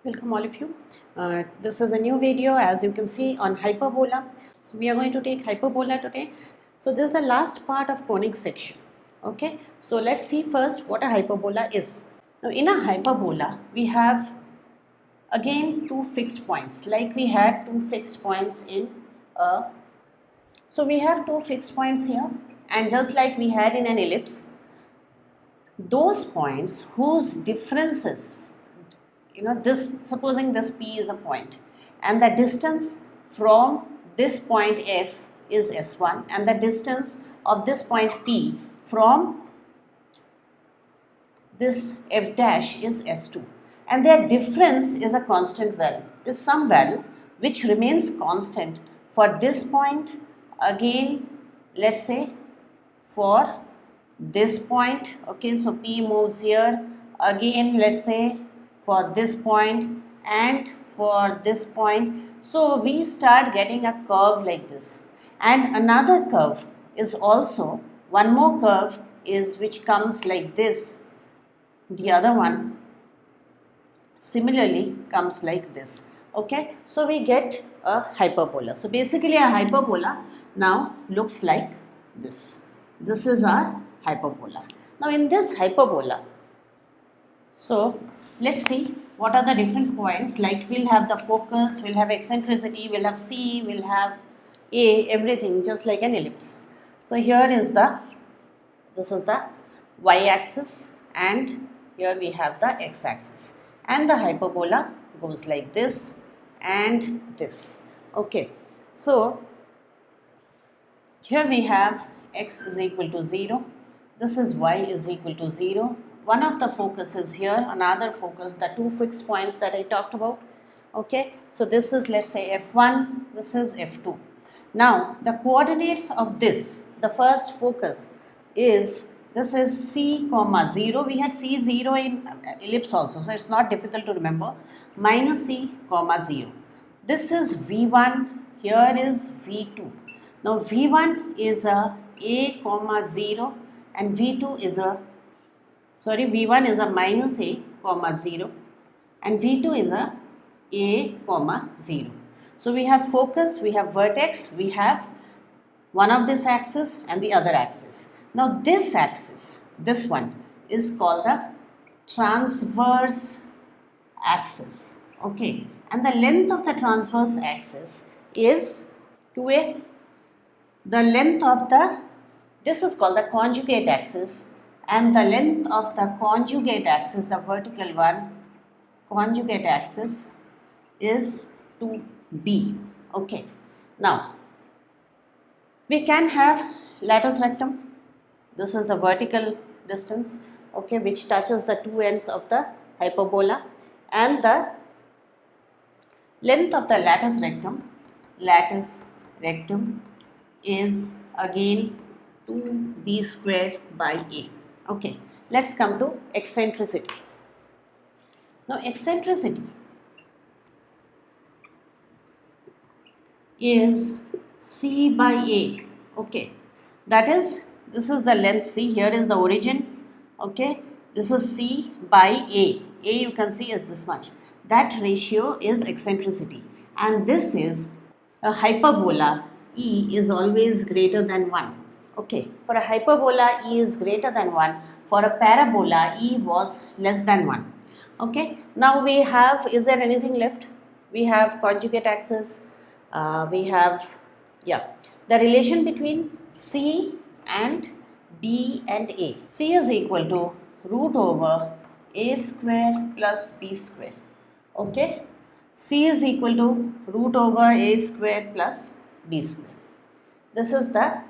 Welcome all of you. This is a new video, as you can see, on hyperbola. So we are going to take hyperbola today. So this is the last part of conic section. Okay, so let's see first what a hyperbola is. Now in a hyperbola we have again two fixed points, like we had two fixed points in a. So we have two fixed points here, and just like we had in an ellipse, those points whose differences, this, supposing this P is a point and the distance from this point F is S1 and the distance of this point P from this F dash is S2, and their difference is a constant value, is some value which remains constant for this point, again let's say for this point. Okay, so P moves here, again let's say for this point and for this point. So we start getting a curve like this, and another curve is also, one more curve is which comes like this, the other one similarly comes like this. Okay, so we get a hyperbola. So basically a hyperbola now looks like this. This is our hyperbola. Now in this hyperbola, so let's see what are the different points. Like we'll have the focus, we'll have eccentricity, we'll have C, we'll have A, everything just like an ellipse. So here is this is the y-axis, and here we have the x-axis, and the hyperbola goes like this and this. Okay, so here we have x is equal to 0, this is y is equal to 0. One of the focus is here, another focus, the two fixed points that I talked about. Okay, so this is, let's say, F1, this is F2. Now the coordinates of this, the first focus is, this is C comma 0. We had C 0 in ellipse also, so it's not difficult to remember. Minus C comma 0. This is V1, here is V2. Now V1 is a comma 0 and V2 is a, V1 is a minus A comma 0 and V2 is a comma 0. So we have focus, we have vertex, we have one of this axis and the other axis. Now this axis, this one is called the transverse axis. Okay, and the length of the transverse axis is 2a. The length of this is called the conjugate axis, and the length of the conjugate axis, the vertical one, conjugate axis is 2b. Okay, now we can have latus rectum. This is the vertical distance, okay, which touches the two ends of the hyperbola, and the length of the latus rectum is again 2b square by a. Okay, let's come to eccentricity. Now eccentricity is C by A. Okay, that is, this is the length C, here is the origin. Okay, this is C by A. A you can see is this much. That ratio is eccentricity, and this is a hyperbola. E is always greater than 1. Okay, for a hyperbola E is greater than 1, for a parabola E was less than 1. Okay, now we have, is there anything left? We have conjugate axis, we have, the relation between C and B and A. C is equal to root over A square plus B square. Okay, C is equal to root over A square plus B square. This is the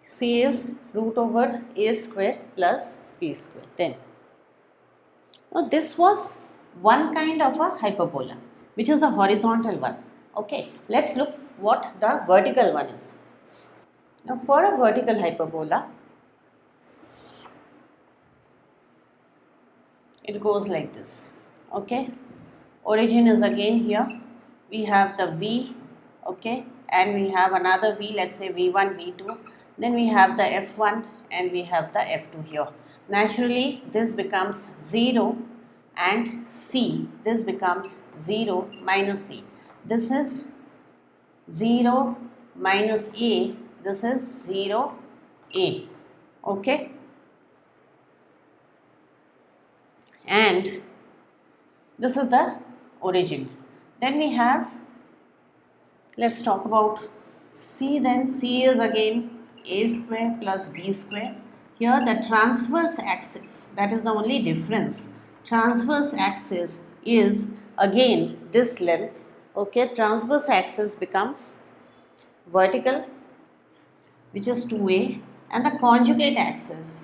C is root over A square plus B square. Then, now this was one kind of a hyperbola, which is the horizontal one. Okay, let's look what the vertical one is. Now for a vertical hyperbola, it goes like this. Okay, origin is again here, we have the V, okay, and we have another V, let's say V1, V2, then we have the F1 and we have the F2 here. Naturally this becomes 0 and C, this becomes 0 minus C. This is 0 minus A, this is 0 A, okay, and this is the origin. Then we have, let's talk about C. Then C is again A square plus B square. Here the transverse axis, that is the only difference. Transverse axis is again this length, okay. Transverse axis becomes vertical, which is 2A, and the conjugate axis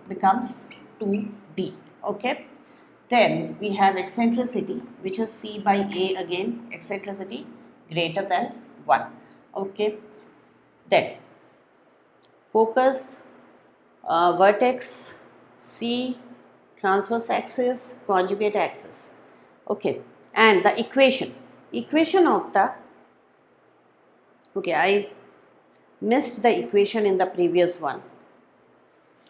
becomes 2B, okay. Then we have eccentricity, which is C by A again, eccentricity greater than 1, okay. Then focus, vertex, C, transverse axis, conjugate axis, okay. And the equation of the, okay, I missed the equation in the previous one.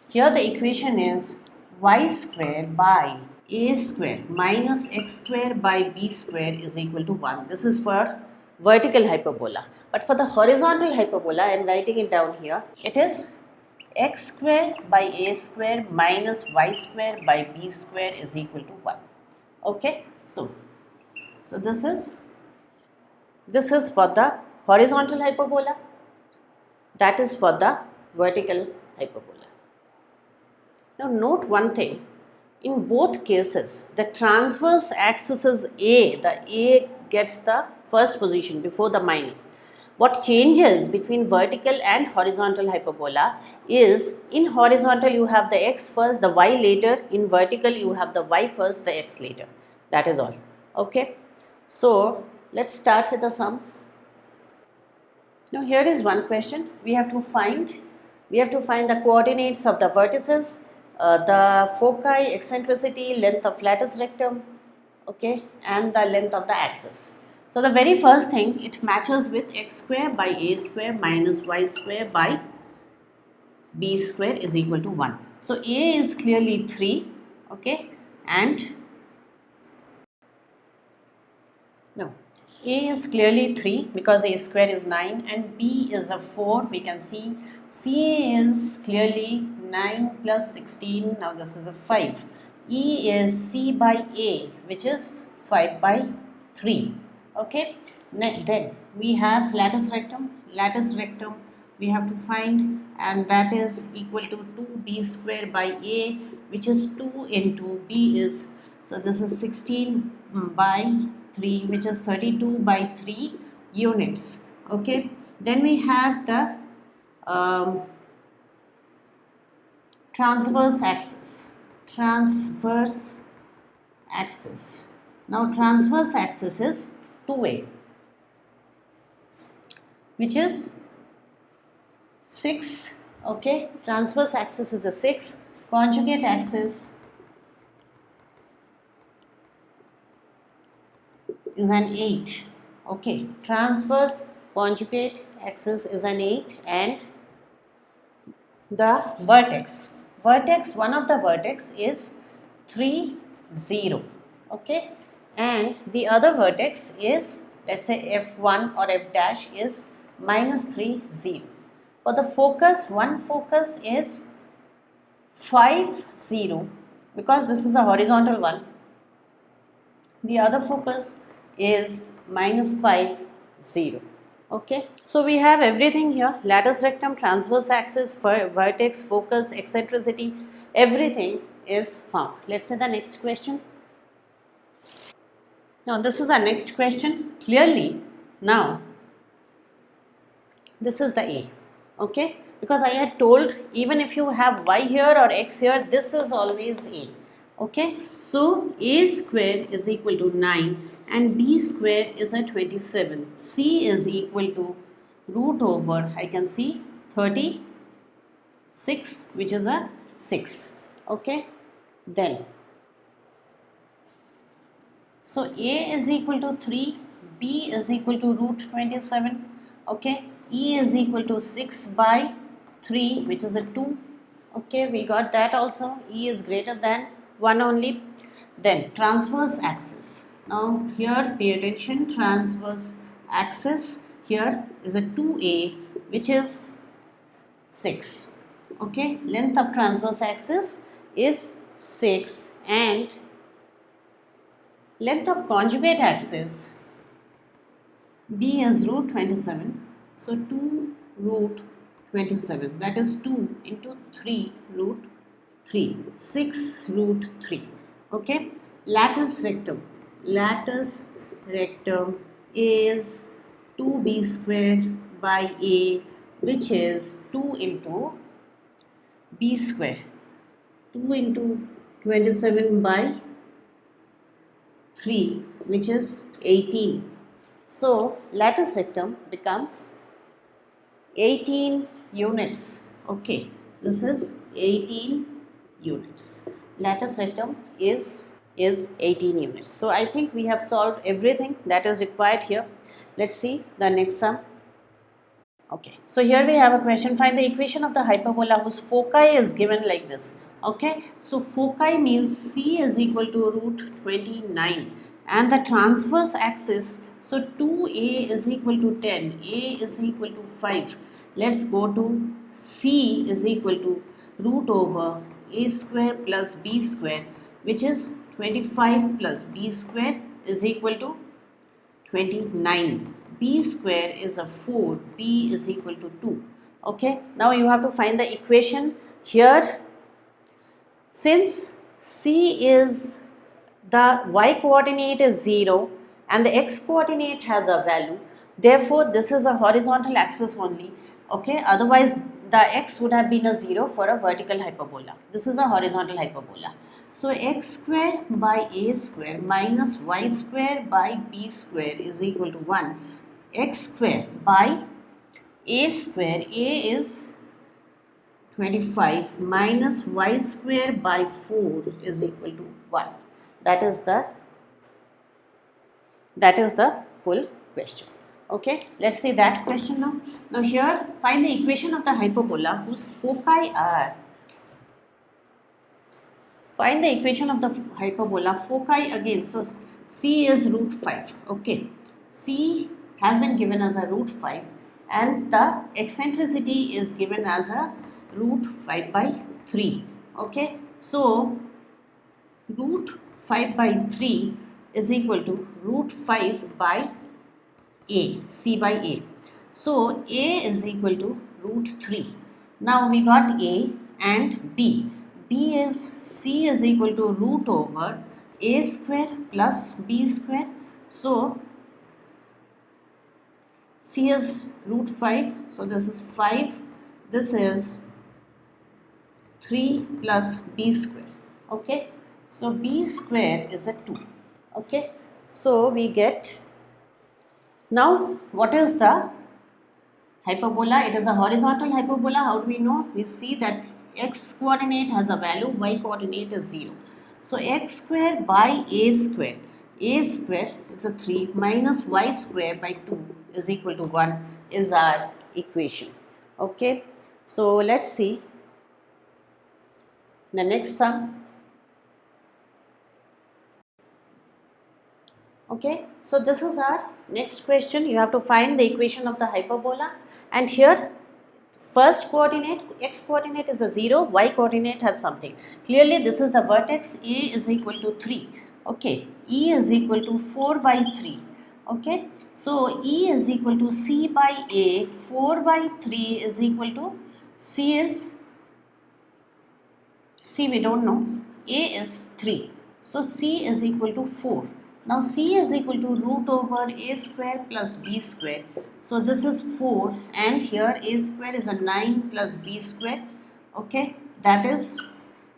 Here the equation is y square by a square minus x square by b square is equal to 1. This is for vertical hyperbola. But for the horizontal hyperbola, I am writing it down here. It is x square by a square minus y square by b square is equal to 1. Okay. So this is for the horizontal hyperbola. That is for the vertical hyperbola. Now note one thing, in both cases the transverse axis is A, the A gets the first position before the minus. What changes between vertical and horizontal hyperbola is, in horizontal you have the x first, the y later, in vertical you have the y first, the x later. That is all, okay. So let's start with the sums. Now here is one question. We have to find the coordinates of the vertices, the foci, eccentricity, length of latus rectum, okay, and the length of the axis. So the very first thing, it matches with x square by a square minus y square by b square is equal to 1. So a is clearly 3, okay, and no, a is clearly 3 because a square is 9 and b is a 4. We can see C is clearly 9 plus 16, now this is a 5. E is C by A, which is 5 by 3, okay. Then we have latus rectum we have to find, and that is equal to 2b square by A, which is 2 into b is, so this is 16 by 3, which is 32 by 3 units, okay. Then we have the transverse axis. Now transverse axis is 2A, which is 6, okay. Transverse axis is a 6, conjugate axis is an 8, okay. Transverse conjugate axis is an 8, and the vertex, one of the vertex is 3, 0, okay, and the other vertex is, let's say f1 or f dash, is minus 3, 0. For the focus, one focus is 5, 0, because this is a horizontal one. The other focus is minus 5, 0. Okay, so we have everything here: latus rectum, transverse axis, vertex, focus, eccentricity, everything is found. Let's say the next question. Now this is our next question. Clearly now this is the A, okay, because I had told even if you have y here or x here, this is always A, okay. So A square is equal to 9 and B square is a 27. C is equal to root over, I can see 36, which is a 6, okay. Then so A is equal to 3, B is equal to root 27, okay. E is equal to 6 by 3, which is a 2, Okay, we got that also. E is greater than 1 only. Then transverse axis. Now here pay attention, transverse axis here is a 2a which is 6. Okay, length of transverse axis is 6 and length of conjugate axis B is root 27. So 2 root 27, that is 2 into 3 root 3, 6 root 3. Okay, lattice rectum. Lattice rectum is 2b square by a, which is 2 into b square. 2 into 27 by 3, which is 18. So lattice rectum becomes 18 units. Okay, this is 18 units. Lattice rectum is 18 units. So I think we have solved everything that is required here. Let's see the next sum. Okay, so here we have a question. Find the equation of the hyperbola whose foci is given like this. Okay, so foci means C is equal to root 29 and the transverse axis, so 2a is equal to 10, a is equal to 5. Let's go to C is equal to root over a square plus b square, which is 25 plus b square is equal to 29. B square is a 4, b is equal to 2. Okay, now you have to find the equation here. Since C is, the y coordinate is 0 and the x coordinate has a value, therefore this is a horizontal axis only. Okay, otherwise the x would have been a 0 for a vertical hyperbola. This is a horizontal hyperbola. So x square by a square minus y square by b square is equal to 1. X square by a square, a is 25 minus y square by 4 is equal to 1. That is the full question. Okay, let's see that question now. Now here find the equation of the hyperbola whose foci are. Find the equation of the hyperbola foci again. So C is root 5. Okay, C has been given as a root 5 and the eccentricity is given as a root 5 by 3. Okay, so root 5 by 3 is equal to root 5 by a, C by a. So a is equal to root 3. Now we got a and b. B is C is equal to root over a square plus b square. So C is root 5. So this is 5. This is 3 plus b square. Okay, so b square is a 2. Okay, so we get, now what is the hyperbola? It is a horizontal hyperbola. How do we know? We see that x coordinate has a value, y coordinate is 0. So x square by a square is a 3 minus y square by 2 is equal to 1 is our equation. Okay, so let's see the next sum. Okay, so this is our next question. You have to find the equation of the hyperbola, and here first coordinate, x coordinate is a 0, y coordinate has something. Clearly this is the vertex, a is equal to 3. Okay, e is equal to 4 by 3. Okay, so e is equal to c by a, 4 by 3 is equal to, c is, c we don't know, a is 3. So c is equal to 4. Now c is equal to root over a square plus b square. So this is 4 and here a square is a 9 plus b square. Okay, that is,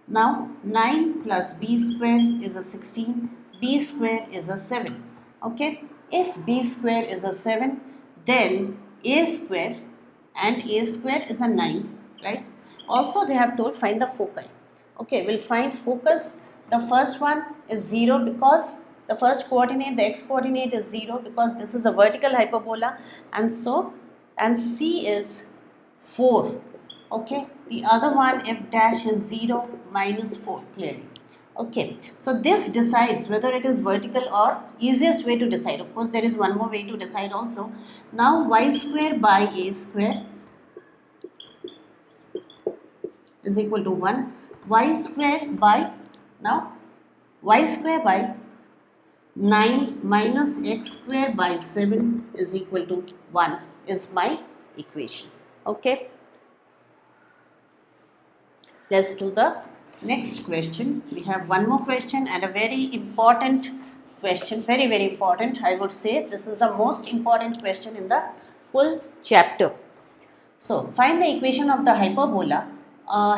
now 9 plus b square is a 16, b square is a 7. Okay, if b square is a 7, then a square and a square is a 9, right? Also they have told find the foci. Okay, we'll find focus. The first one is 0 because the first coordinate, the x coordinate is 0 because this is a vertical hyperbola, and so, and c is 4. Okay, the other one f dash is 0 minus 4 clearly. Okay, so this decides whether it is vertical or easiest way to decide. Of course, there is one more way to decide also. Now y square by a square is equal to 1. Y square by, now y square by 9 minus x square by 7 is equal to 1 is my equation. Okay. Let's do the next question. We have one more question and a very important question, very important. I would say this is the most important question in the full chapter. So, find the equation of the hyperbola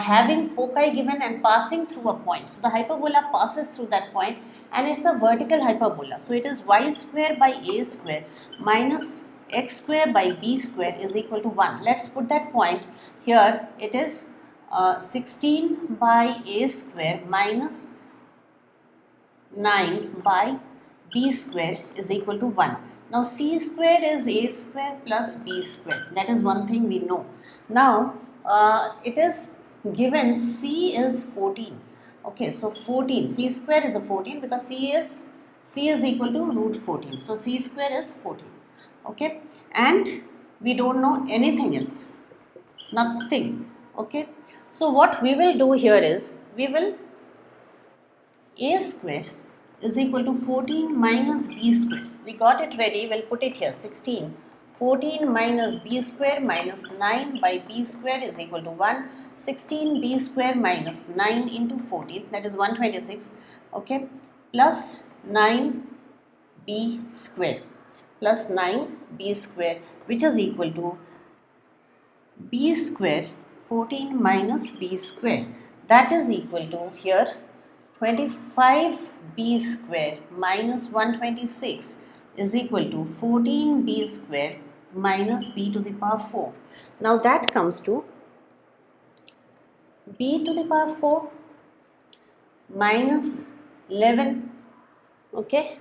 having foci given and passing through a point. So, the hyperbola passes through that point and it's a vertical hyperbola. So, it is y square by a square minus x square by b square is equal to 1. Let's put that point here. It is 16 by a square minus 9 by b square is equal to 1. Now c square is a square plus b square. That is one thing we know. Now it is given c is 14. Okay, so 14. C square is a 14 because c is equal to root 14. So c square is 14. Okay, and we don't know anything else. Nothing. Okay. So what we will do here is, we will a square is equal to 14 minus b square. We got it ready, we'll put it here 16. 14 minus b square minus 9 by b square is equal to 1. 16 b square minus 9 into 14, that is 126. Okay, plus 9 b square plus 9 b square, which is equal to b square 14 minus b square, that is equal to here 25b square minus 126 is equal to 14b square minus b to the power 4. Now that comes to b to the power 4 minus 11, okay,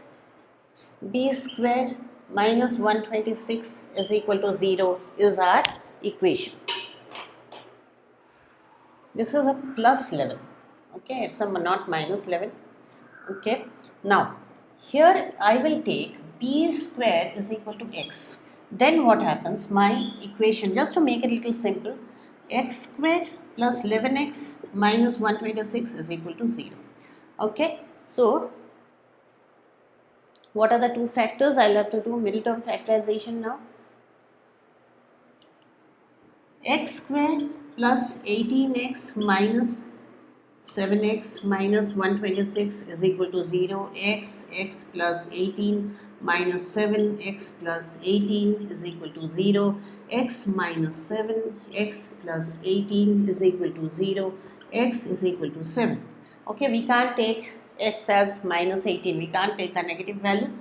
b square minus 126 is equal to 0 is our equation. This is a plus 11, okay, it's a not minus 11, okay. Now, here I will take b square is equal to x. Then what happens, my equation, just to make it a little simple, x square plus 11x minus 126 is equal to 0, okay. So, what are the two factors? I'll have to do middle term factorization now. X square plus 18x minus 7x minus 126 is equal to 0. X plus 18 minus 7x plus 18 is equal to 0. X minus 7, x plus 18 is equal to 0. X is equal to 7. Okay, we can't take x as minus 18. We can't take a negative value.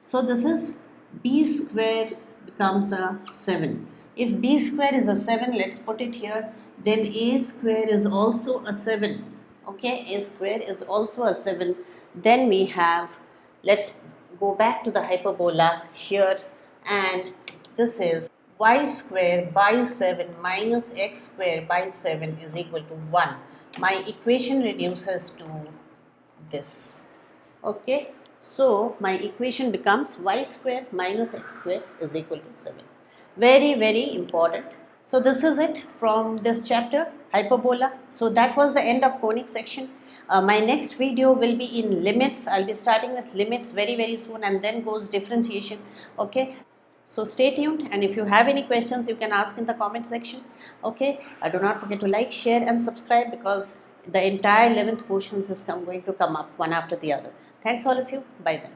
So this is b square becomes a 7. If b square is a 7, let's put it here, then a square is also a 7. Okay, a square is also a 7. Then we have, let's go back to the hyperbola here, and this is y square by 7 minus x square by 7 is equal to 1. My equation reduces to this. Okay, so my equation becomes y square minus x square is equal to 7. Very important. So this is it from this chapter, hyperbola. So that was the end of conic section. My next video will be in limits. I'll be starting with limits very soon, and then goes differentiation. Okay, so stay tuned, and if you have any questions you can ask in the comment section. Okay, do not forget to like, share and subscribe, because the entire 11th portions is going to come up one after the other. Thanks all of you. Bye then.